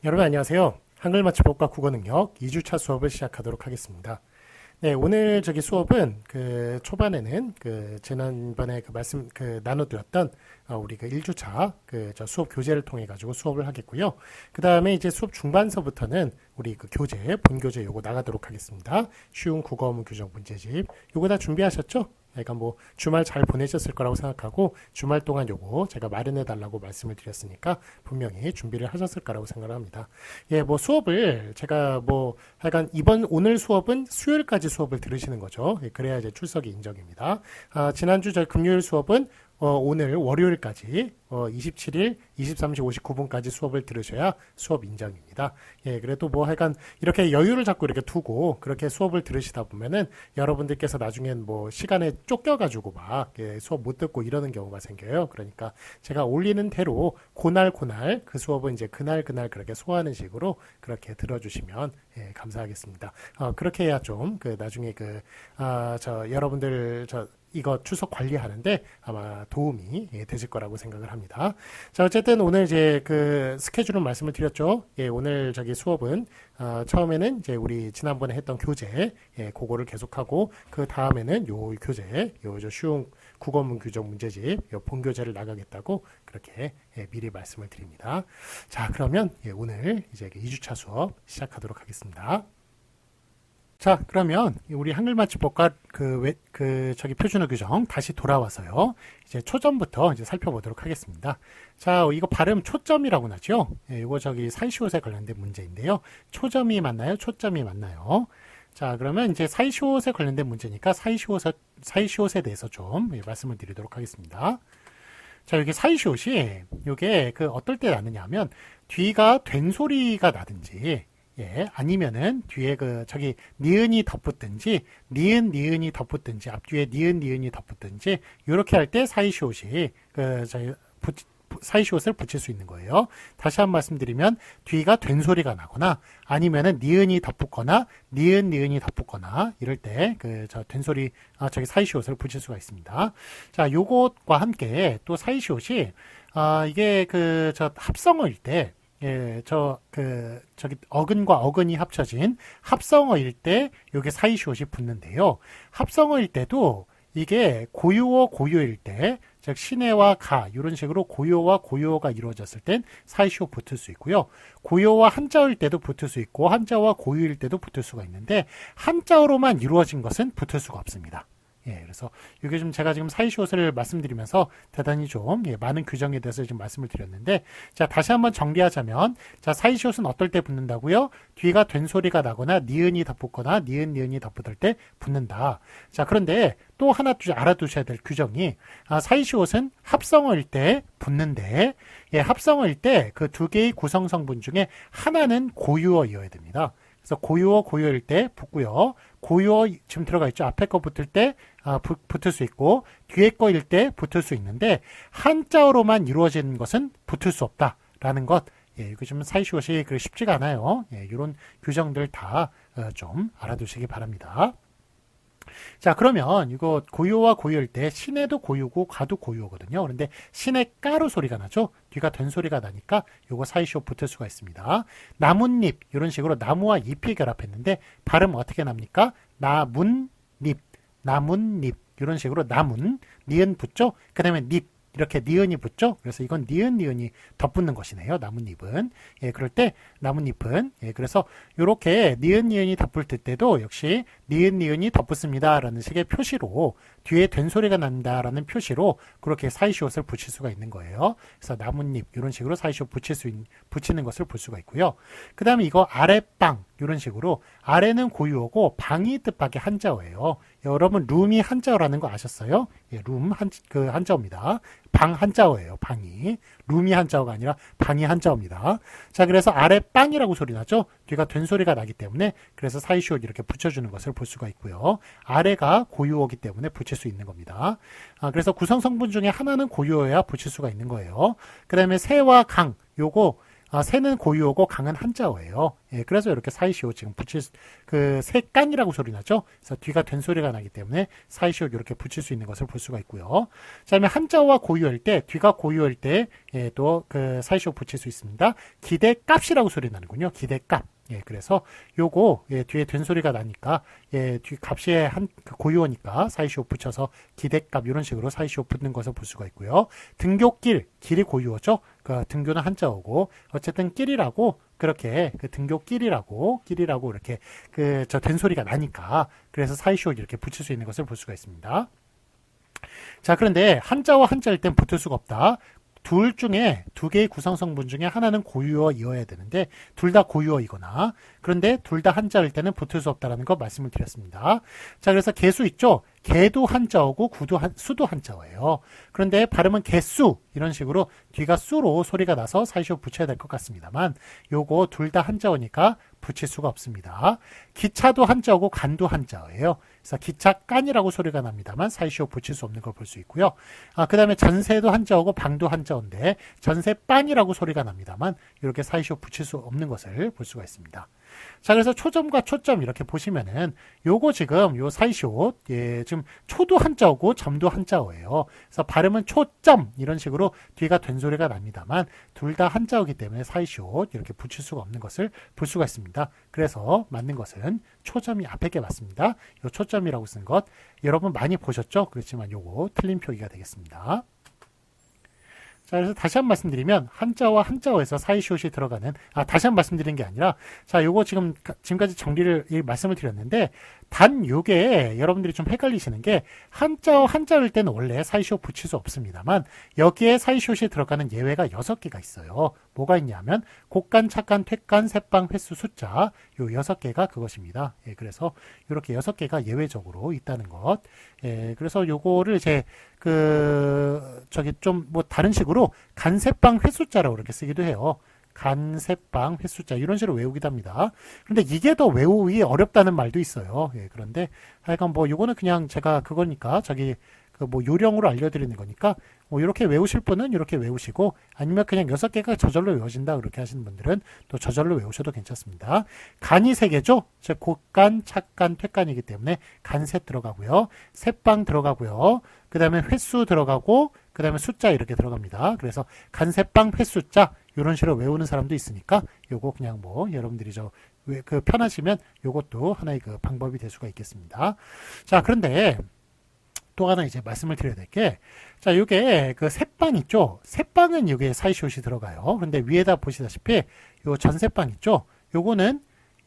여러분 안녕하세요. 한글 맞춤법과 국어 능력 2주차 수업을 시작하도록 하겠습니다. 네, 오늘 수업은 초반에는 지난번에 나눠드렸던 우리 1주차 수업 교재를 통해 가지고 수업을 하겠고요. 그 다음에 이제 수업 중반서부터는 우리 본 교재 요거 나가도록 하겠습니다. 쉬운 국어문 규정 문제집. 요거 다 준비하셨죠? 그러니까 뭐 주말 잘 보내셨을 거라고 생각하고 주말 동안 요거 제가 마련해 달라고 말씀을 드렸으니까 분명히 준비를 하셨을 거라고 생각을 합니다. 예, 뭐 수업을 제가 하여간 오늘 수업은 수요일까지 수업을 들으시는 거죠. 예, 그래야 이제 출석이 인정입니다. 지난주 금요일 수업은 오늘 월요일까지 27일 23시 59분까지 수업을 들으셔야 수업 인정입니다. 예, 그래도 하여간 이렇게 여유를 자꾸 이렇게 두고 그렇게 수업을 들으시다 보면은 여러분들께서 나중엔 시간에 쫓겨가지고 수업 못 듣고 이러는 경우가 생겨요. 그러니까 제가 올리는 대로 그날 그 수업은 이제 그날 그렇게 소화하는 식으로 그렇게 들어주시면 예, 감사하겠습니다. 그렇게 해야 좀 나중에 여러분들 이거 출석 관리하는데 아마 도움이 되실 거라고 생각을 합니다. 자, 어쨌든 오늘 이제 스케줄은 말씀을 드렸죠. 예, 오늘 수업은 처음에는 이제 우리 지난번에 했던 교재, 예, 그거를 계속하고 그 다음에는 요 교재, 쉬운 국어문 규정 문제집, 요 본교재를 나가겠다고 그렇게 예, 미리 말씀을 드립니다. 자, 그러면 예, 오늘 이제 2주차 수업 시작하도록 하겠습니다. 자, 그러면 우리 한글 맞춤법과 표준어 규정 다시 돌아와서요. 이제 초점부터 이제 살펴보도록 하겠습니다. 자, 이거 발음 초점이라고 나죠? 예, 이거 사이시옷에 관련된 문제인데요. 초점이 맞나요? 초점이 맞나요? 자, 그러면 이제 사이시옷에 관련된 문제니까 사이시옷에 대해서 좀 말씀을 드리도록 하겠습니다. 자, 여기 사이시옷이 요게 어떨 때 나느냐 하면 뒤가 된 소리가 나든지 예, 아니면은 뒤에 니은이 덧붙든지 니은이 덧붙든지 앞뒤에 니은이 덧붙든지 이렇게 할 때 사이시옷이 사이시옷을 붙일 수 있는 거예요. 다시 한 번 말씀드리면 뒤가 된 소리가 나거나 아니면은 니은이 덧붙거나 니은이 덧붙거나 이럴 때 된 소리 사이시옷을 붙일 수가 있습니다. 자, 요것과 함께 또 사이시옷이 이게 합성어일 때 예, 어근과 어근이 합쳐진 합성어일 때 요게 사이시옷이 붙는데요. 합성어일 때도 이게 고유어일 때, 즉 신해와 가 이런 식으로 고유어와 고유어가 이루어졌을 땐 사이시옷 붙을 수 있고요. 고유어와 한자어일 때도 붙을 수 있고 한자어와 고유일 때도 붙을 수가 있는데 한자어로만 이루어진 것은 붙을 수가 없습니다. 예, 그래서 이게 제가 지금 사이시옷을 말씀드리면서 대단히 많은 규정에 대해서 지금 말씀을 드렸는데, 자, 다시 한번 정리하자면, 자, 사이시옷은 어떨 때 붙는다고요? 뒤가 된 소리가 나거나 니은이 덧붙거나 니은이 덧붙을 때 붙는다. 자, 그런데 또 하나 알아두셔야 될 규정이, 사이시옷은 합성어일 때 붙는데, 예, 합성어일 때 그 두 개의 구성 성분 중에 하나는 고유어이어야 됩니다. 그래서 고유어일 때 붙고요. 고유어 지금 들어가 있죠. 앞에 거 붙을 때 붙을 수 있고 뒤에 거일 때 붙을 수 있는데 한자어로만 이루어지는 것은 붙을 수 없다라는 것. 예, 이거 좀 사이시옷이 쉽지가 않아요. 예, 이런 규정들 다 좀 알아두시기 바랍니다. 자, 그러면 이거 고유어와 고유일 때 신에도 고유고 가도 고유어거든요. 그런데 신에 까로 소리가 나죠. 뒤가 된 소리가 나니까 요거 사이시옷 붙을 수가 있습니다. 나뭇잎 이런 식으로 나무와 잎이 결합했는데 발음 어떻게 납니까? 나뭇잎 이런 식으로 나문 니은 붙죠. 그 다음에 잎 이렇게 니은이 붙죠. 그래서 이건 니은이 덧붙는 것이네요. 나뭇잎은. 예, 그럴 때 나뭇잎은 예, 그래서 이렇게 니은이 덧붙을 때도 역시 니은이 덧붙습니다라는 식의 표시로 뒤에 된 소리가 난다라는 표시로 그렇게 사이시옷을 붙일 수가 있는 거예요. 그래서 나뭇잎 이런 식으로 사이시옷 붙이는 것을 볼 수가 있고요. 그 다음에 이거 아랫방 이런 식으로 아래는 고유어고 방이 뜻밖의 한자어예요. 여러분 룸이 한자어라는 거 아셨어요? 예, 룸 한자어입니다. 방 한자어예요. 방이 룸이 한자어가 아니라 방이 한자어입니다. 자, 그래서 아랫방이라고 소리 나죠? 뒤가 된 소리가 나기 때문에 그래서 사이시옷 이렇게 붙여주는 것을 볼 수가 있고요. 아래가 고유어기 때문에 붙일 수 있는 겁니다. 그래서 구성 성분 중에 하나는 고유어야 붙일 수가 있는 거예요. 그 다음에 새와 강 요거 새는 고유어고 강은 한자어예요. 예, 그래서 이렇게 사이시오 지금 새깡이라고 소리 나죠? 그래서 뒤가 된 소리가 나기 때문에 사이시오 이렇게 붙일 수 있는 것을 볼 수가 있고요. 자, 그다음에 한자어와 고유어일 때, 뒤가 고유어일 때, 예, 또 그 사이시오 붙일 수 있습니다. 기대값이라고 소리 나는군요. 기대값. 예, 그래서 요거, 예, 뒤에 된 소리가 나니까, 예, 뒤 값이 그 고유어니까 사이시오 붙여서 기대값, 이런 식으로 사이시오 붙는 것을 볼 수가 있고요. 등교길, 길이 고유어죠? 그 등교는 한자어고, 어쨌든 길이라고, 그렇게, 그 등교길이라고 이렇게, 된 소리가 나니까, 그래서 사이시오 이렇게 붙일 수 있는 것을 볼 수가 있습니다. 자, 그런데 한자와 한자일 땐 붙을 수가 없다. 둘 중에 두 개의 구성성분 중에 하나는 고유어이어야 되는데 둘 다 고유어이거나 그런데 둘 다 한자일 때는 붙을 수 없다라는 거 말씀을 드렸습니다. 자, 그래서 개수 있죠? 개도 한자어고 수도 한자어예요. 그런데 발음은 개수 이런 식으로 뒤가 수로 소리가 나서 사이시오 붙여야 될 것 같습니다만 요거 둘 다 한자어니까 붙일 수가 없습니다. 기차도 한자어고 간도 한자어예요. 그래서 기차간이라고 소리가 납니다만 사이시오 붙일 수 없는 걸 볼 수 있고요. 그 다음에 전세도 한자어고 방도 한자어인데 전세빵이라고 소리가 납니다만 이렇게 사이시오 붙일 수 없는 것을 볼 수가 있습니다. 자, 그래서 초점과 초점 이렇게 보시면은 요거 지금 요 사이시오, 예, 지금 초도 한자어고 점도 한자어예요. 그래서 발음은 초점 이런 식으로 뒤가 된 소리가 납니다만 둘 다 한자어기 때문에 사이시오 이렇게 붙일 수가 없는 것을 볼 수가 있습니다. 그래서 맞는 것은 초점이 앞에 게 맞습니다. 요 초점이라고 쓴 것 여러분 많이 보셨죠? 그렇지만 요거 틀린 표기가 되겠습니다. 자, 그래서 다시 한 번 말씀드리면 한자와 한자어에서 사이시옷이 들어가는 다시 한 번 말씀드린 게 아니라 자, 요거 지금까지 말씀을 드렸는데 단 요게 여러분들이 좀 헷갈리시는 게 한자어 한자어일 때는 원래 사이시옷 붙일 수 없습니다만 여기에 사이시옷이 들어가는 예외가 6개가 있어요. 뭐가 있냐면 곡간, 착간, 퇴간, 셋방, 횟수, 숫자 요 6개가 그것입니다. 예, 그래서 이렇게 6개가 예외적으로 있다는 것. 예, 그래서 요거를 이제 좀 다른 식으로 간세빵 횟수자라고 이렇게 쓰기도 해요. 간세빵 횟수자 이런 식으로 외우기도 합니다. 그런데 이게 더 외우기 어렵다는 말도 있어요. 예, 그런데 하여간 요거는 그냥 제가 그거니까 요령으로 알려드리는 거니까 이렇게 외우실 분은 이렇게 외우시고 아니면 그냥 6개가 저절로 외워진다 그렇게 하시는 분들은 또 저절로 외우셔도 괜찮습니다. 간이 3개죠. 즉 곡간, 착간, 퇴간이기 때문에 간셋 들어가고요. 셋방 들어가고요. 그 다음에 횟수 들어가고 그 다음에 숫자 이렇게 들어갑니다. 그래서 간셋방 횟수자 이런 식으로 외우는 사람도 있으니까 요거 그냥 여러분들이 편하시면 요것도 하나의 방법이 될 수가 있겠습니다. 자, 그런데 또 하나 이제 말씀을 드려야 될 게, 자, 요게 셋방 있죠? 셋방은 요게 사이시옷이 들어가요. 그런데 위에다 보시다시피 요 전셋방 있죠? 요거는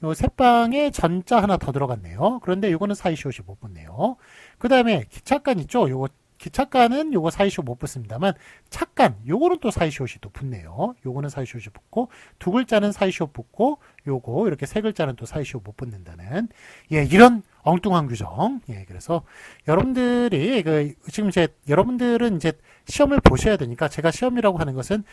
요 셋방에 전자 하나 더 들어갔네요. 그런데 요거는 사이시옷이 못 붙네요. 그 다음에 기착간 있죠? 요거 기착간은 요거 사이시옷 못 붙습니다만 착간 요거는 또 사이시옷이 또 붙네요. 요거는 사이시옷이 붙고 두 글자는 사이시옷 붙고 요거 이렇게 세 글자는 또 사이시옷 못 붙는다는 이런 엉뚱한 규정. 예, 그래서 여러분들이 여러분들은 이제 시험을 보셔야 되니까 제가 시험이라고 하는 것은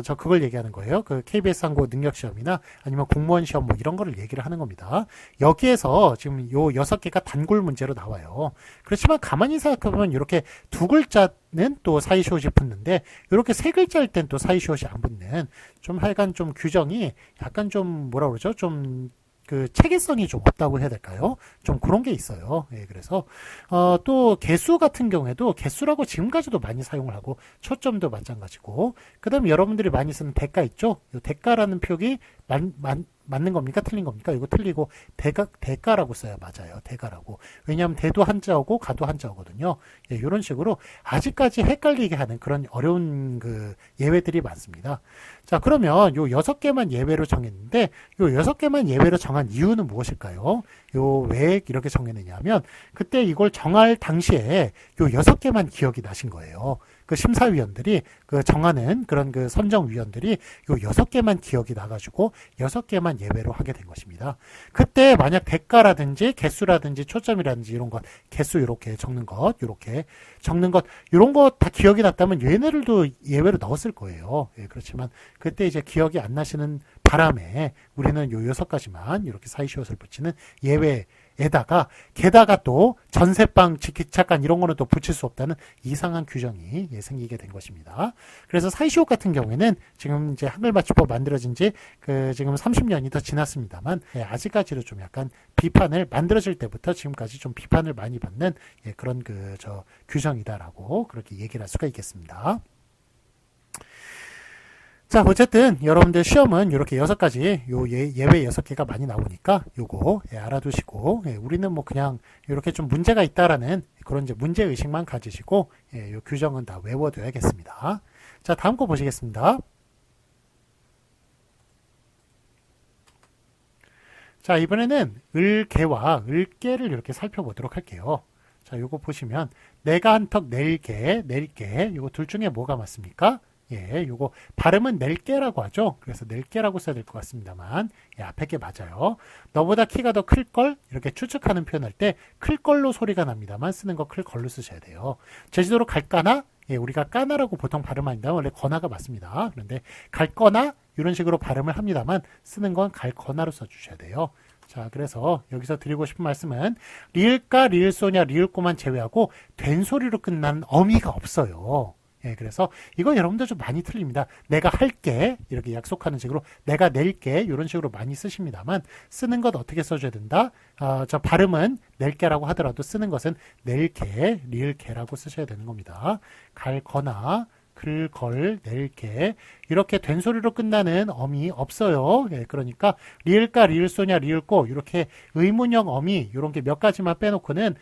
저 그걸 얘기하는 거예요. KBS 항고 능력 시험이나 아니면 공무원 시험 이런 거를 얘기를 하는 겁니다. 여기에서 지금 요 6개가 단골 문제로 나와요. 그렇지만 가만히 생각해보면 이렇게 두 글자는 또 사이시옷이 붙는데 이렇게 세 글자일 땐 또 사이시옷이 안 붙는 좀 하여간 좀 규정이 약간 좀 체계성이 좀 없다고 해야 될까요? 좀 그런 게 있어요. 예, 그래서 또 개수 같은 경우에도 개수라고 지금까지도 많이 사용을 하고 초점도 마찬가지고 그다음에 여러분들이 많이 쓰는 대가 있죠? 이 대가라는 표기 맞는 겁니까? 틀린 겁니까? 이거 틀리고 대가라고 써야 맞아요. 대가라고. 왜냐하면 대도 한자어고 가도 한자어거든요. 예, 이런 식으로 아직까지 헷갈리게 하는 그런 어려운 예외들이 많습니다. 자, 그러면 요 6개만 예외로 정했는데 요 6개만 예외로 정한 이유는 무엇일까요? 왜 이렇게 정했느냐면 그때 이걸 정할 당시에 요 6개만 기억이 나신 거예요. 심사위원들이 정하는 그런 선정위원들이 요 6개만 기억이 나가지고 6개만 예외로 하게 된 것입니다. 그때 만약 대가라든지 개수라든지 초점이라든지 이런 것, 개수 이렇게 적는 것, 이런 거 다 기억이 났다면 얘네들도 예외로 넣었을 거예요. 예, 그렇지만 그때 이제 기억이 안 나시는 바람에 우리는 요 6가지만 이렇게 사이시옷을 붙이는 예외 에다가 게다가 또 전세방, 기차간 이런 거는 또 붙일 수 없다는 이상한 규정이 생기게 된 것입니다. 그래서 사이시옷 같은 경우에는 지금 이제 한글맞춤법 만들어진 지 지금 30년이 더 지났습니다만 아직까지도 좀 약간 비판을 만들어질 때부터 지금까지 좀 비판을 많이 받는 그런 규정이다라고 그렇게 얘기를 할 수가 있겠습니다. 자, 어쨌든 여러분들 시험은 이렇게 6가지 예외 6개가 많이 나오니까 요거 알아두시고 우리는 뭐 그냥 이렇게 좀 문제가 있다라는 그런 이제 문제 의식만 가지시고 요 규정은 다 외워둬야겠습니다. 자, 다음 거 보시겠습니다. 자, 이번에는 을개와 을개를 이렇게 살펴보도록 할게요. 자, 요거 보시면 내가 한턱 낼게 요거 둘 중에 뭐가 맞습니까? 요거 발음은 낼게라고 하죠. 그래서 낼게라고 써야 될 것 같습니다만 앞에 게 맞아요. 너보다 키가 더 클걸? 이렇게 추측하는 표현할 때 클걸로 소리가 납니다만 쓰는 거 클걸로 쓰셔야 돼요. 제주도로 갈까나? 우리가 까나라고 보통 발음합니다. 원래 거나가 맞습니다. 그런데 갈거나 이런 식으로 발음을 합니다만 쓰는 건 갈거나로 써주셔야 돼요. 자, 그래서 여기서 드리고 싶은 말씀은 리을까, 리을소냐, 리을꼬만 제외하고 된 소리로 끝나는 어미가 없어요. 그래서 이건 여러분들 좀 많이 틀립니다. 내가 할게 이렇게 약속하는 식으로 내가 낼게 이런 식으로 많이 쓰십니다만 쓰는 것 어떻게 써줘야 된다? 저 발음은 낼게라고 하더라도 쓰는 것은 낼게, 리을게라고 쓰셔야 되는 겁니다. 갈거나 글걸, 낼게 이렇게 된 소리로 끝나는 어미 없어요. 그러니까 리을까, 리을소냐, 리을꼬 이렇게 의문형 어미 이런 게 몇 가지만 빼놓고는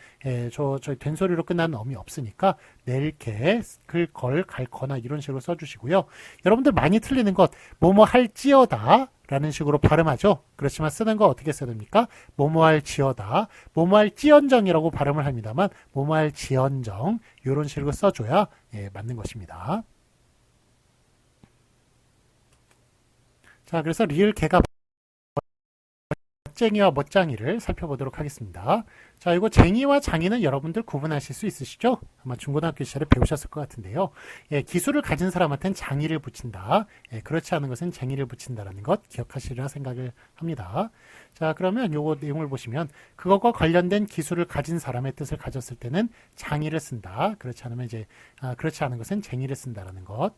저희 된 소리로 끝나는 어미 없으니까 낼게, 글걸, 갈거나 이런 식으로 써주시고요. 여러분들 많이 틀리는 것 뭐뭐 할지어다 라는 식으로 발음하죠. 그렇지만 쓰는 거 어떻게 써야 됩니까? 뭐뭐할 지어다, 뭐뭐할 지언정이라고 발음을 합니다만 뭐뭐할 지언정 이런 식으로 써줘야 맞는 것입니다. 자, 그래서 리을 개가 멋쟁이와 멋장이를 살펴보도록 하겠습니다. 자, 이거 쟁이와 장이는 여러분들 구분하실 수 있으시죠? 아마 중고등학교 시절에 배우셨을 것 같은데요. 기술을 가진 사람한테는 장이를 붙인다. 그렇지 않은 것은 쟁이를 붙인다라는 것 기억하시리라 생각을 합니다. 자, 그러면 요거 내용을 보시면 그것과 관련된 기술을 가진 사람의 뜻을 가졌을 때는 장이를 쓴다. 그렇지 않은 것은 쟁이를 쓴다라는 것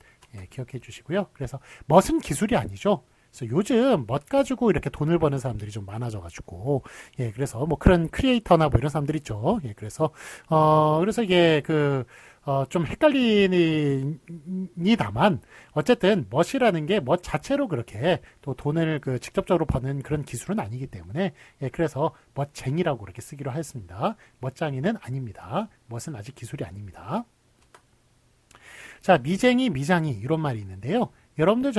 기억해 주시고요. 그래서 멋은 기술이 아니죠. 그래서 요즘 멋 가지고 이렇게 돈을 버는 사람들이 좀 많아져가지고, 그래서 뭐 그런 크리에이터나 뭐 이런 사람들 있죠. 그래서 이게 좀 헷갈리니다만, 어쨌든 멋이라는 게 멋 자체로 그렇게 또 돈을 직접적으로 버는 그런 기술은 아니기 때문에, 그래서 멋쟁이라고 그렇게 쓰기로 하였습니다. 멋장이는 아닙니다. 멋은 아직 기술이 아닙니다. 자, 미쟁이, 미장이 이런 말이 있는데요. 여러분들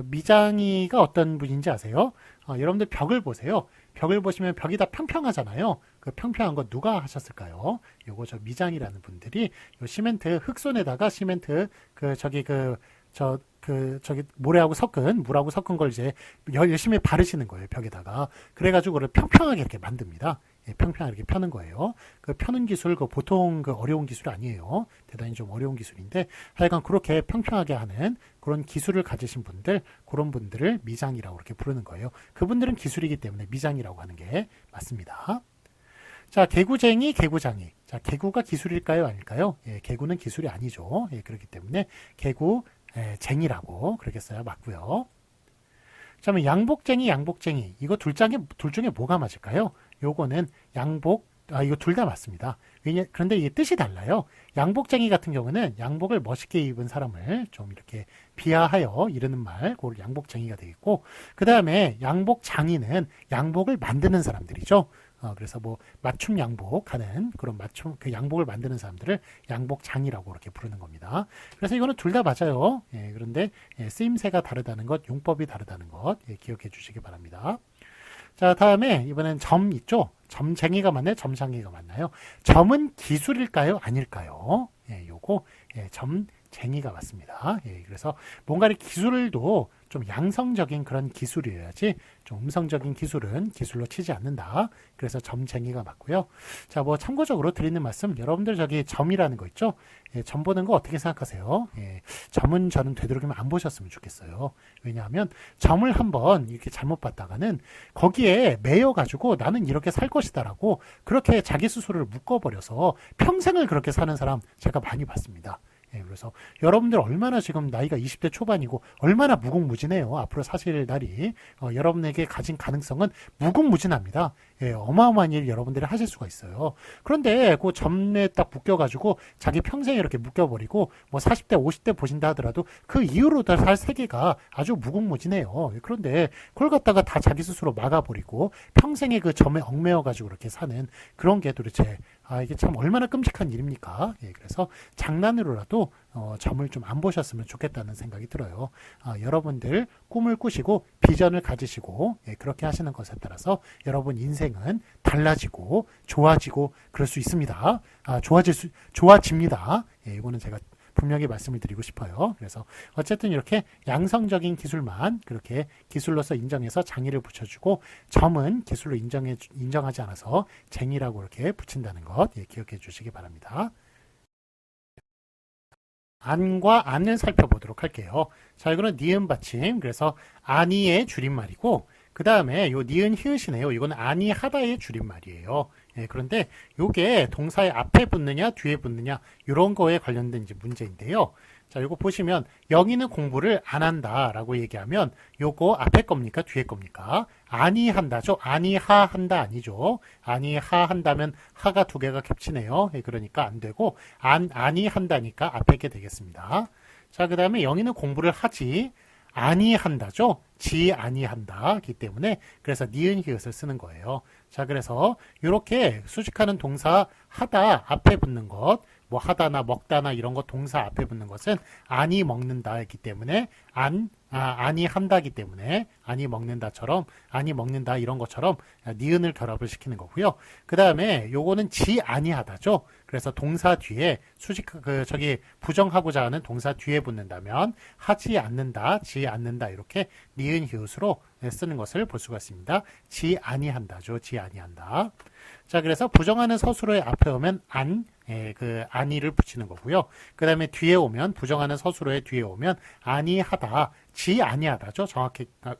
미장이가 어떤 분인지 아세요? 여러분들 벽을 보세요. 벽을 보시면 벽이 다 평평하잖아요. 그 평평한 거 누가 하셨을까요? 요거 미장이라는 분들이 요 시멘트 흙손에다가 시멘트 모래하고 섞은 물하고 섞은 걸 이제 열심히 바르시는 거예요. 벽에다가. 그래가지고 그걸 평평하게 이렇게 만듭니다. 평평하게 이렇게 펴는 거예요. 그 펴는 기술, 보통 어려운 기술이 아니에요. 대단히 좀 어려운 기술인데, 하여간 그렇게 평평하게 하는 그런 기술을 가지신 분들, 그런 분들을 미장이라고 이렇게 부르는 거예요. 그분들은 기술이기 때문에 미장이라고 하는 게 맞습니다. 자, 개구쟁이, 개구장이. 자, 개구가 기술일까요? 아닐까요? 개구는 기술이 아니죠. 그렇기 때문에 개구쟁이라고 그렇게 써야 맞고요. 자, 그러면 양복쟁이, 양복쟁이. 이거 둘 중에 뭐가 맞을까요? 요거는 이거 둘 다 맞습니다. 그런데 이게 뜻이 달라요. 양복쟁이 같은 경우는 양복을 멋있게 입은 사람을 좀 이렇게 비하하여 이르는 말, 그걸 양복쟁이가 되겠고, 그 다음에 양복장이는 양복을 만드는 사람들이죠. 그래서 뭐 맞춤 양복하는 그런 양복을 만드는 사람들을 양복장이라고 이렇게 부르는 겁니다. 그래서 이거는 둘 다 맞아요. 그런데 쓰임새가 다르다는 것, 용법이 다르다는 것 기억해 주시기 바랍니다. 자, 다음에 이번엔 점 있죠? 점쟁이가 맞나요? 점장이가 맞나요? 점은 기술일까요? 아닐까요? 요거 쟁이가 맞습니다. 예, 그래서 뭔가를 기술도 좀 양성적인 그런 기술이어야지 좀 음성적인 기술은 기술로 치지 않는다. 그래서 점쟁이가 맞고요. 자, 뭐 참고적으로 드리는 말씀, 여러분들 저기 점이라는 거 있죠? 예, 점 보는 거 어떻게 생각하세요? 예, 점은 저는 되도록이면 안 보셨으면 좋겠어요. 왜냐하면 점을 한번 이렇게 잘못 봤다가는 거기에 매여가지고 나는 이렇게 살 것이다라고 그렇게 자기 스스로를 묶어버려서 평생을 그렇게 사는 사람 제가 많이 봤습니다. 예, 그래서 여러분들 얼마나 지금 나이가 20대 초반이고 얼마나 무궁무진해요. 앞으로 사실 날이 여러분에게 가진 가능성은 무궁무진합니다. 예, 어마어마한 일 여러분들이 하실 수가 있어요. 그런데 그 점에 딱 묶여가지고 자기 평생에 이렇게 묶여버리고 뭐 40대 50대 보신다 하더라도 그 이후로 살 세계가 아주 무궁무진해요. 그런데 그걸 갖다가 다 자기 스스로 막아버리고 평생에 그 점에 얽매여가지고 이렇게 사는 그런 게 도대체 이게 참 얼마나 끔찍한 일입니까? 예, 그래서 장난으로라도 점을 좀 안 보셨으면 좋겠다는 생각이 들어요. 여러분들 꿈을 꾸시고 비전을 가지시고 예, 그렇게 하시는 것에 따라서 여러분 인생은 달라지고 좋아지고 그럴 수 있습니다. 좋아집니다. 예, 이거는 제가 분명히 말씀을 드리고 싶어요. 그래서 어쨌든 이렇게 양성적인 기술만 그렇게 기술로서 인정해서 장의를 붙여주고 점은 기술로 인정하지 않아서 쟁이라고 이렇게 붙인다는 것 예, 기억해 주시기 바랍니다. 안과 안을 살펴보도록 할게요. 자, 이거는 니은 받침. 그래서 아니의 줄임말이고 그 다음에 요 니은 히읗이네요. 이거는 아니하다의 줄임말이에요. 예, 그런데 요게 동사의 앞에 붙느냐 뒤에 붙느냐 이런 거에 관련된 이제 문제인데요. 자, 요거 보시면 영희는 공부를 안 한다라고 얘기하면 요거 앞에 겁니까 뒤에 겁니까? 아니한다죠. 아니하한다 아니죠. 아니하한다면 하가 두 개가 겹치네요. 예, 그러니까 안 되고 아니한다니까 앞에 게 되겠습니다. 자, 그 다음에 영희는 공부를 하지 아니한다죠. 지 아니한다기 때문에 그래서 니은 히읗을 쓰는 거예요. 자, 그래서 이렇게 수식하는 동사 하다 앞에 붙는 것, 뭐 하다나 먹다나 이런 거 동사 앞에 붙는 것은 아니 먹는다이기 때문에 아니 한다기 때문에 아니 먹는다처럼 아니 먹는다 이런 것처럼 니은을 결합을 시키는 거고요. 그 다음에 요거는 지 아니하다죠. 그래서 동사 뒤에 부정하고자 하는 동사 뒤에 붙는다면 하지 않는다, 지 않는다 이렇게 니은 히읗으로 쓰는 것을 볼 수가 있습니다. 지 아니한다죠. 지 아니한다. 자, 그래서 부정하는 서술어의 앞에 오면 아니를 붙이는 거고요. 그 다음에 뒤에 오면 부정하는 서술어의 뒤에 오면 아니하다, 지 아니하다죠.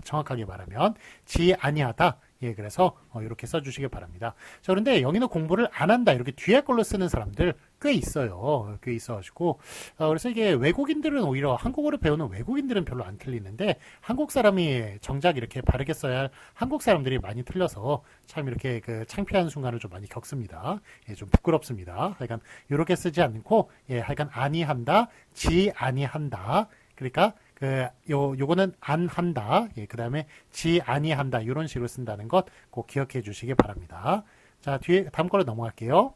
정확하게 말하면 지 아니하다. 예, 그래서 이렇게 써주시기 바랍니다. 자, 그런데 영희는 공부를 안 한다 이렇게 뒤에 걸로 쓰는 사람들 꽤 있어요. 꽤 있어가지고 그래서 이게 외국인들은 오히려 한국어를 배우는 외국인들은 별로 안 틀리는데 한국 사람이 정작 이렇게 바르게 써야 할 한국 사람들이 많이 틀려서 참 이렇게 그 창피한 순간을 좀 많이 겪습니다. 예, 좀 부끄럽습니다. 하여간 이렇게 쓰지 않고 예, 하여간 아니한다, 지 아니한다. 그러니까 요거는 안 한다. 예, 그 다음에 지 아니한다. 이런 식으로 쓴다는 것 꼭 기억해 주시기 바랍니다. 자, 다음 거로 넘어갈게요.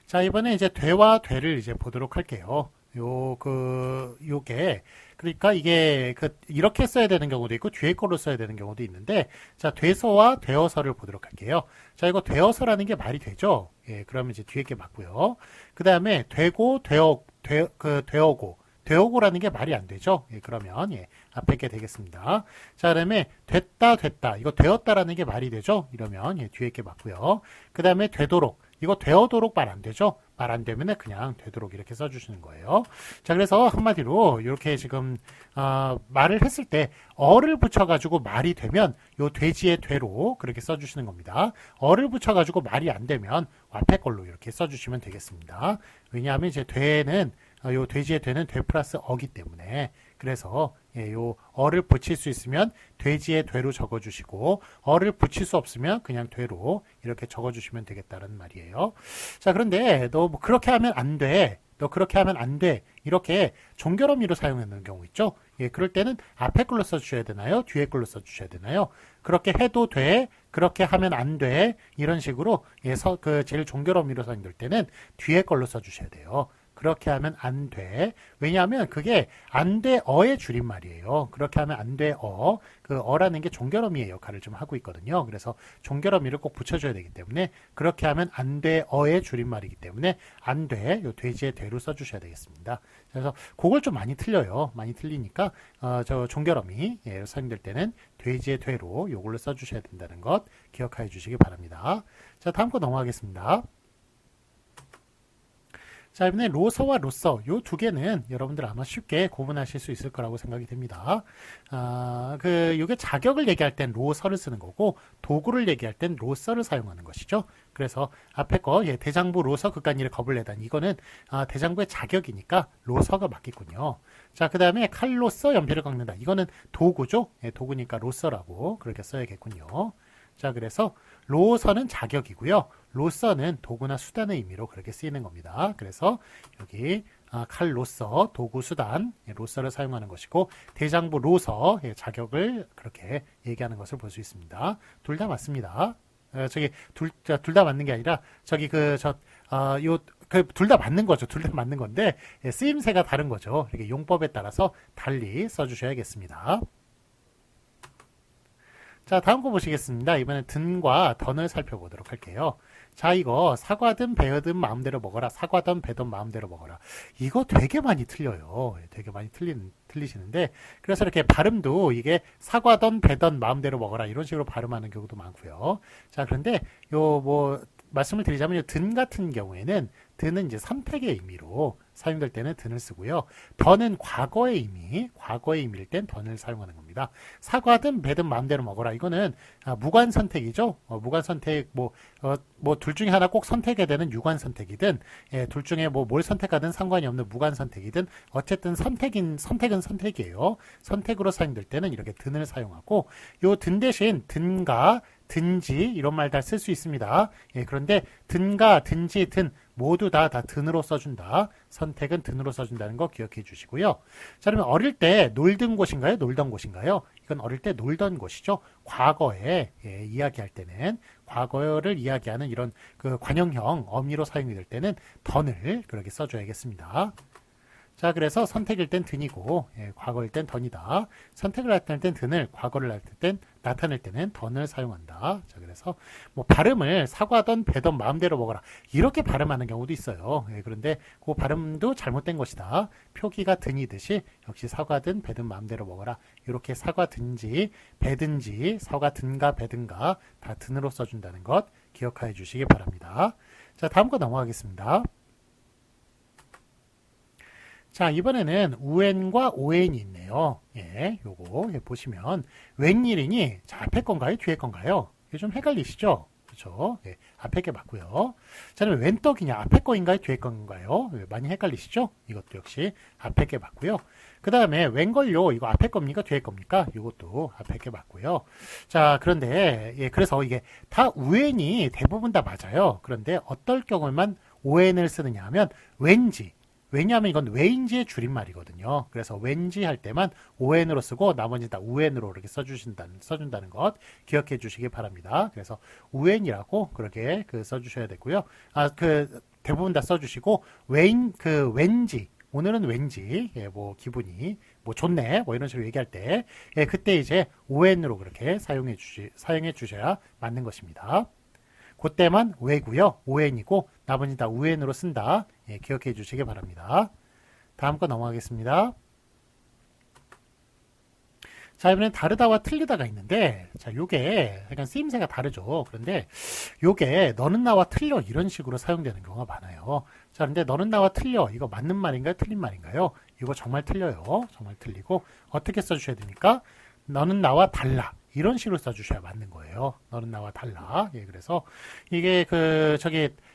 자, 이번에 이제 되와 되를 이제 보도록 할게요. 요게, 그러니까 이게, 이렇게 써야 되는 경우도 있고, 뒤에 거로 써야 되는 경우도 있는데, 자, 돼서와 되어서를 보도록 할게요. 자, 이거 되어서라는 게 말이 되죠? 예, 그러면 이제 뒤에 게 맞고요. 그 다음에 되고, 되어고, 되어고라는 게 말이 안 되죠? 예, 그러면, 예, 앞에 게 되겠습니다. 자, 그 다음에 됐다. 이거 되었다라는 게 말이 되죠? 이러면, 예, 뒤에 게 맞고요. 그 다음에 되도록. 이거 되어도록 말 안 되죠? 말 안 되면 그냥 되도록 이렇게 써주시는 거예요. 자, 그래서 한마디로 이렇게 지금 말을 했을 때 어를 붙여가지고 말이 되면 요 돼지의 되로 그렇게 써주시는 겁니다. 어를 붙여가지고 말이 안 되면 앞에 걸로 이렇게 써주시면 되겠습니다. 왜냐하면 이제 되는 요 돼지의 되는 되 플러스 어기 때문에 그래서 예, 요 어를 붙일 수 있으면 돼지의 되로 적어주시고 어를 붙일 수 없으면 그냥 되로 이렇게 적어주시면 되겠다는 말이에요. 자, 그런데 너 뭐 그렇게 하면 안 돼. 너 그렇게 하면 안 돼. 이렇게 종결어미로 사용하는 경우 있죠. 예, 그럴 때는 앞에 걸로 써주셔야 되나요? 뒤에 걸로 써주셔야 되나요? 그렇게 해도 돼. 그렇게 하면 안 돼. 이런 식으로 예, 제일 종결어미로 사용될 때는 뒤에 걸로 써주셔야 돼요. 그렇게 하면 안 돼. 왜냐하면 그게 안 돼어의 줄임말이에요. 그렇게 하면 안 돼어. 그 어라는 게 종결어미의 역할을 좀 하고 있거든요. 그래서 종결어미를 꼭 붙여줘야 되기 때문에 그렇게 하면 안 돼어의 줄임말이기 때문에 안 돼. 요 돼지의 돼로 써주셔야 되겠습니다. 그래서 그걸 좀 많이 틀려요. 많이 틀리니까 저 종결어미 사용될 때는 돼지의 돼로 요걸로 써주셔야 된다는 것 기억해 주시기 바랍니다. 자, 다음 거 넘어가겠습니다. 자, 이번에 로서와 로서 요 두 개는 여러분들 아마 쉽게 구분하실 수 있을 거라고 생각이 됩니다. 요게 자격을 얘기할 땐 로서를 쓰는 거고 도구를 얘기할 땐 로서를 사용하는 것이죠. 그래서 앞에 거 대장부 로서 극간일의 거블레단 이거는 대장부의 자격이니까 로서가 맞겠군요. 자, 그 다음에 칼로서 연필을 깎는다. 이거는 도구죠. 도구니까 로서라고 그렇게 써야겠군요. 자, 그래서 로서는 자격이고요. 로서는 도구나 수단의 의미로 그렇게 쓰이는 겁니다. 그래서 여기 칼로서, 도구, 수단, 로서를 사용하는 것이고 대장부 로서, 자격을 그렇게 얘기하는 것을 볼 수 있습니다. 둘 다 맞습니다. 저기 둘 다 맞는 게 아니라 저기 둘 다 맞는 거죠. 둘 다 맞는 건데 쓰임새가 다른 거죠. 이렇게 용법에 따라서 달리 써주셔야겠습니다. 자, 다음 거 보시겠습니다. 이번엔 든과 던을 살펴보도록 할게요. 자, 이거 사과든 배어든 마음대로 먹어라. 사과든 배든 마음대로 먹어라. 이거 되게 많이 틀려요. 되게 많이 틀리시는데 그래서 이렇게 발음도 이게 사과든 배든 마음대로 먹어라 이런 식으로 발음하는 경우도 많고요. 자, 그런데 말씀을 드리자면 든 같은 경우에는 든은 이제 선택의 의미로 사용될 때는 든을 쓰고요. 던은 과거의 의미일 땐 던을 사용하는 겁니다. 사과든 배든 마음대로 먹어라. 이거는 무관 선택이죠. 무관 선택 둘 중에 하나 꼭 선택해야 되는 유관 선택이든 둘 중에 뭘 선택하든 상관이 없는 무관 선택이든 어쨌든 선택은 선택이에요. 선택으로 사용될 때는 이렇게 든을 사용하고 요 든 대신 든가 든지 이런 말 다 쓸 수 있습니다. 그런데 든가 든지 든 모두 다 든으로 써준다. 선택은 든으로 써준다는 거 기억해 주시고요. 자, 그러면 어릴 때 놀던 곳인가요? 놀던 곳인가요? 이건 어릴 때 놀던 곳이죠. 과거에 이야기할 때는 과거를 이야기하는 이런 그 관형형 어미로 사용이 될 때는 던을 그렇게 써줘야겠습니다. 자, 그래서 선택일 땐 든이고 과거일 땐 던이다. 선택을 나타낼 땐 든을, 과거를 나타낼 때는 던을 사용한다. 자, 그래서 발음을 사과든 배든 마음대로 먹어라 이렇게 발음하는 경우도 있어요. 그런데 그 발음도 잘못된 것이다. 표기가 든이듯이 역시 사과든 배든 마음대로 먹어라. 이렇게 사과든지 배든지 사과든가 배든가 다 든으로 써준다는 것 기억해 주시기 바랍니다. 자, 다음 거 넘어가겠습니다. 자, 이번에는 우엔과 오엔이 있네요. 요거 보시면 웬일이니? 자, 앞에 건가요? 뒤에 건가요? 이게 좀 헷갈리시죠? 그렇죠? 앞에 게 맞고요. 자, 그러면 웬 떡이냐? 앞에 거인가요? 뒤에 건가요? 많이 헷갈리시죠? 이것도 역시 앞에 게 맞고요. 그 다음에 웬걸요? 이거 앞에 겁니까? 뒤에 겁니까? 이것도 앞에 게 맞고요. 자, 그런데 그래서 이게 다 우엔이 대부분 다 맞아요. 그런데 어떨 경우에만 오엔을 쓰느냐 하면 왠지 왜냐하면 이건 왜인지의 줄임말이거든요. 그래서 왠지 할 때만 오엔으로 쓰고 나머지 다 우엔으로 이렇게 써준다는 것 기억해 주시기 바랍니다. 그래서 우엔이라고 그렇게 써주셔야 되고요. 대부분 다 써주시고 왠지 오늘은 왠지 기분이 좋네 이런 식으로 얘기할 때 그때 이제 오엔으로 그렇게 사용해 주셔야 맞는 것입니다. 그때만 왜고요. 오엔이고 나머지 다 우엔으로 쓴다. 기억해 주시기 바랍니다. 다음 거 넘어가겠습니다. 자, 이번엔 다르다와 틀리다가 있는데 자, 요게 약간 쓰임새가 다르죠. 그런데 요게 너는 나와 틀려 이런 식으로 사용되는 경우가 많아요. 자, 근데 너는 나와 틀려 이거 맞는 말인가요? 틀린 말인가요? 이거 정말 틀려요. 정말 틀리고 어떻게 써주셔야 됩니까? 너는 나와 달라. 이런 식으로 써주셔야 맞는 거예요. 너는 나와 달라. 그래서 이게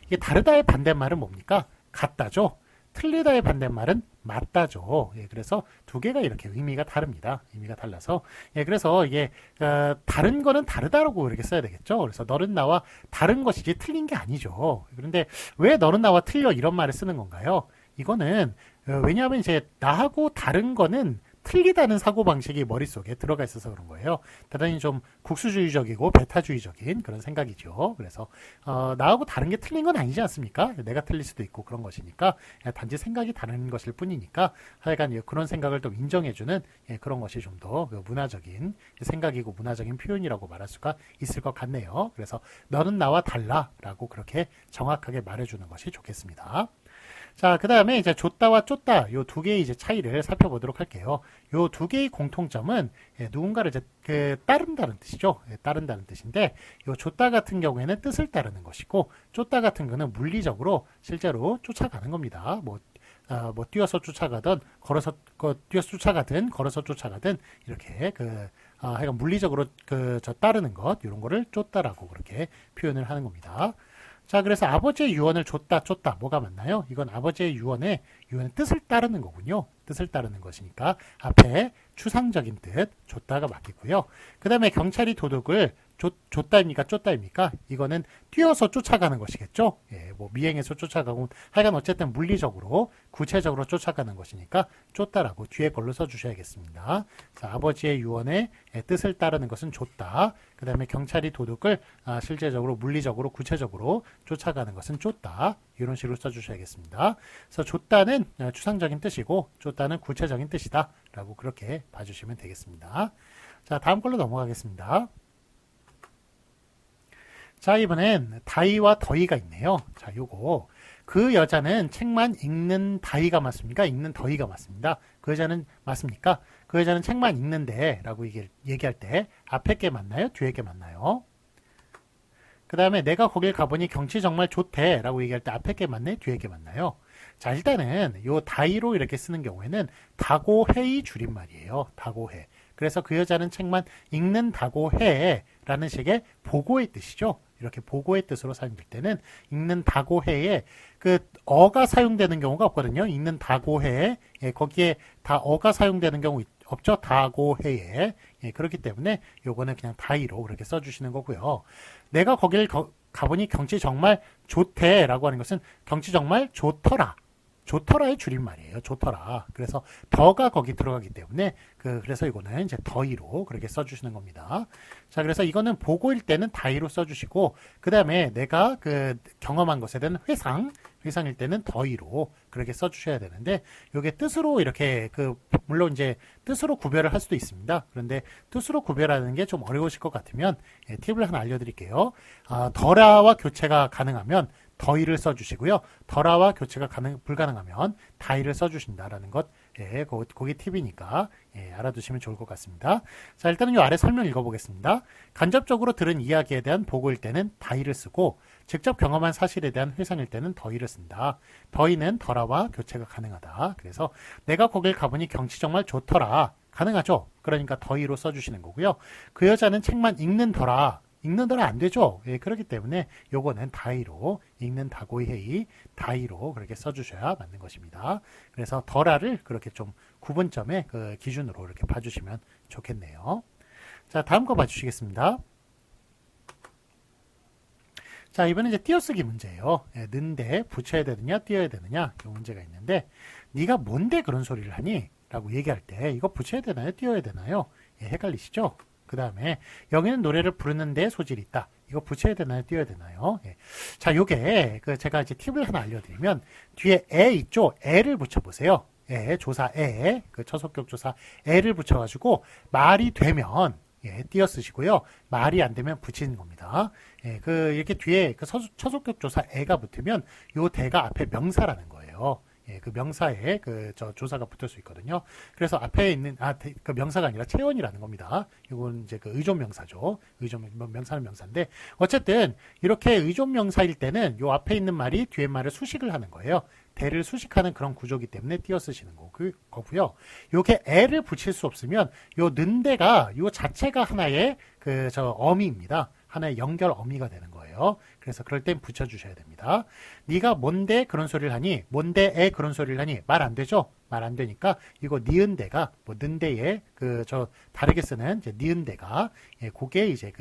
이게 다르다의 반대말은 뭡니까? 같다죠. 틀리다의 반대말은 맞다죠. 그래서 두 개가 이렇게 의미가 다릅니다. 의미가 달라서 그래서 이게 다른 거는 다르다라고 이렇게 써야 되겠죠. 그래서 너는 나와 다른 것이지 틀린 게 아니죠. 그런데 왜 너는 나와 틀려 이런 말을 쓰는 건가요? 이거는 왜냐하면 이제 나하고 다른 거는 틀리다는 사고방식이 머릿속에 들어가 있어서 그런 거예요. 대단히 좀 국수주의적이고 배타주의적인 그런 생각이죠. 그래서 나하고 다른 게 틀린 건 아니지 않습니까? 내가 틀릴 수도 있고 그런 것이니까 단지 생각이 다른 것일 뿐이니까 하여간 그런 생각을 좀 인정해주는 그런 것이 좀 더 문화적인 생각이고 문화적인 표현이라고 말할 수가 있을 것 같네요. 그래서 너는 나와 달라 라고 그렇게 정확하게 말해주는 것이 좋겠습니다. 자, 그 다음에 이제 줬다와 쫓다 요 두 개의 이제 차이를 살펴보도록 할게요. 요 두 개의 공통점은 누군가를 이제 따른다는 뜻이죠. 따른다는 뜻인데 요 줬다 같은 경우에는 뜻을 따르는 것이고 쫓다 같은 경우는 물리적으로 실제로 쫓아가는 겁니다. 뭐 뛰어서 쫓아가든 뛰어서 쫓아가든 걸어서 쫓아가든 이렇게 하여간 물리적으로 따르는 것 이런 거를 쫓다라고 그렇게 표현을 하는 겁니다. 자, 그래서 아버지의 유언을 줬다, 쫓다. 뭐가 맞나요? 이건 아버지의 유언의 뜻을 따르는 거군요. 뜻을 따르는 것이니까 앞에 추상적인 뜻, 줬다가 맞겠고요. 그 다음에 경찰이 도둑을 줬다입니까? 쫓다입니까? 이거는 뛰어서 쫓아가는 것이겠죠. 예, 뭐 미행해서 쫓아가고 하여간 어쨌든 물리적으로 구체적으로 쫓아가는 것이니까 쫓다라고 뒤에 걸로 써주셔야겠습니다. 자, 아버지의 유언의 뜻을 따르는 것은 쫓다. 그 다음에 경찰이 도둑을 실제적으로 물리적으로 구체적으로 쫓아가는 것은 쫓다. 이런 식으로 써주셔야겠습니다. 그래서 쫓다는 추상적인 뜻이고 쫓다는 구체적인 뜻이다 라고 그렇게 봐주시면 되겠습니다. 자, 다음 걸로 넘어가겠습니다. 자, 이번엔 다이와 더이가 있네요. 자, 요거 그 여자는 책만 읽는 다이가 맞습니까? 읽는 더이가 맞습니다. 그 여자는 맞습니까? 그 여자는 책만 읽는데 라고 얘기할 때 앞에 게 맞나요? 뒤에 게 맞나요? 그 다음에 내가 거길 가보니 경치 정말 좋대 라고 얘기할 때 앞에 게 맞나요? 뒤에 게 맞나요? 자, 일단은 요 다이로 이렇게 쓰는 경우에는 다고해의 줄임말이에요. 다고해. 그래서 그 여자는 책만 읽는 다고해 라는 식의 보고의 뜻이죠. 이렇게 보고의 뜻으로 사용될 때는 읽는 다고해에 어가 사용되는 경우가 없거든요. 읽는 다고해에 거기에 다 어가 사용되는 경우 없죠. 다고해에 그렇기 때문에 요거는 그냥 다이로 그렇게 써주시는 거고요. 내가 거길 가보니 경치 정말 좋대 라고 하는 것은 경치 정말 좋더라. 좋더라의 줄임말이에요. 좋더라. 그래서 더가 거기 들어가기 때문에 그래서 이거는 이제 더이로 그렇게 써주시는 겁니다. 자, 그래서 이거는 보고일 때는 다이로 써주시고 그 다음에 내가 경험한 것에 대한 회상일 때는 더이로 그렇게 써주셔야 되는데 이게 뜻으로 이렇게 물론 이제 뜻으로 구별을 할 수도 있습니다. 그런데 뜻으로 구별하는 게 좀 어려우실 것 같으면 팁을 하나 알려드릴게요. 더라와 교체가 가능하면 더이를 써주시고요. 더라와 교체가 불가능하면 다이를 써주신다라는 것, 그게 팁이니까 알아두시면 좋을 것 같습니다. 자, 일단은 이 아래 설명 읽어보겠습니다. 간접적으로 들은 이야기에 대한 보고일 때는 다이를 쓰고 직접 경험한 사실에 대한 회상일 때는 더이를 쓴다. 더이는 더라와 교체가 가능하다. 그래서 내가 거길 가보니 경치 정말 좋더라. 가능하죠? 그러니까 더이로 써주시는 거고요. 그 여자는 책만 읽는더라 안 되죠. 그렇기 때문에 요거는 다이로 읽는 다고이해이 다이로 그렇게 써주셔야 맞는 것입니다. 그래서 더라를 그렇게 좀 구분점의 기준으로 이렇게 봐주시면 좋겠네요. 자, 다음 거 봐주시겠습니다. 자, 이번엔 이제 띄어쓰기 문제예요. 는데 붙여야 되느냐 띄어야 되느냐 이 문제가 있는데 네가 뭔데 그런 소리를 하니? 라고 얘기할 때 이거 붙여야 되나요 띄어야 되나요? 헷갈리시죠? 그 다음에 여기는 노래를 부르는데 소질이 있다. 이거 붙여야 되나요? 띄어야 되나요? 자, 요게 제가 이제 팁을 하나 알려드리면 뒤에 에 있죠? 에를 붙여보세요. 조사 처속격 조사 에를 붙여가지고 말이 되면 띄어 쓰시고요. 말이 안 되면 붙이는 겁니다. 이렇게 뒤에 처속격 조사 에가 붙으면 요 대가 앞에 명사라는 거예요. 그 명사에 조사가 붙을 수 있거든요. 그래서 앞에 있는 그 명사가 아니라 체언이라는 겁니다. 이건 이제 의존 명사죠. 명사는 명사인데 어쨌든 이렇게 의존 명사일 때는 요 앞에 있는 말이 뒤에 말을 수식을 하는 거예요. 대를 수식하는 그런 구조이기 때문에 띄어 쓰시는 거고요. 요게 에를 붙일 수 없으면 요 는데가 요 자체가 하나의 어미입니다. 하나의 연결 어미가 되는 거예요. 그래서 그럴 땐 붙여주셔야 됩니다. 네가 뭔데 그런 소리를 하니? 뭔데에 그런 소리를 하니? 말 안 되죠? 말 안 되니까 이거 니은데가 는데에 다르게 쓰는 이제 니은데가 그게 이제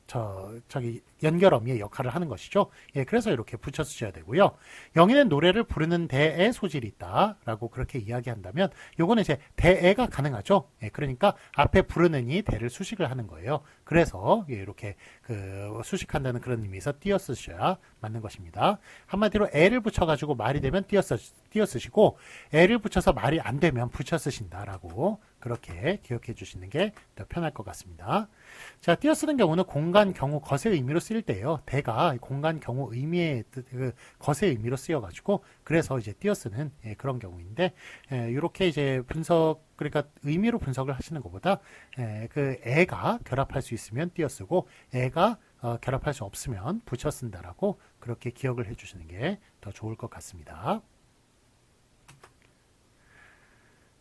저기 연결어미의 역할을 하는 것이죠. 예, 그래서 이렇게 붙여 쓰셔야 되고요. 영희는 노래를 부르는 데에 소질이 있다라고 그렇게 이야기한다면 요거는 이제 대에가 가능하죠. 예, 그러니까 앞에 부르는이 대를 수식을 하는 거예요. 그래서 예, 이렇게 그 수식한다는 그런 의미에서 띄어 쓰셔야 맞는 것입니다. 한마디로 에를 붙여가지고 말이 되면 띄어 쓰시고 에를 붙여서 말이 안 되면 붙여 쓰신다라고 그렇게 기억해 주시는 게 더 편할 것 같습니다. 자, 띄어 쓰는 경우는 공간, 경우, 것의 의미로 쓰일 때예요. 대가 공간, 경우, 의미의 그 것의 의미로 쓰여가지고 그래서 이제 띄어 쓰는 예, 그런 경우인데 이렇게 이제 분석 그러니까 의미로 분석을 하시는 것보다 그 애가 결합할 수 있으면 띄어 쓰고 애가 결합할 수 없으면 붙여 쓴다라고 그렇게 기억을 해주시는 게 더 좋을 것 같습니다.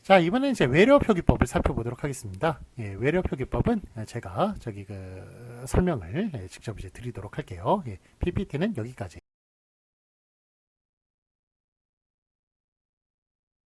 자, 이번엔 이제 외려 표기법을 살펴보도록 하겠습니다. 예, 외려 표기법은 제가 저기 그 설명을 직접 이제 드리도록 할게요. 예, PPT는 여기까지.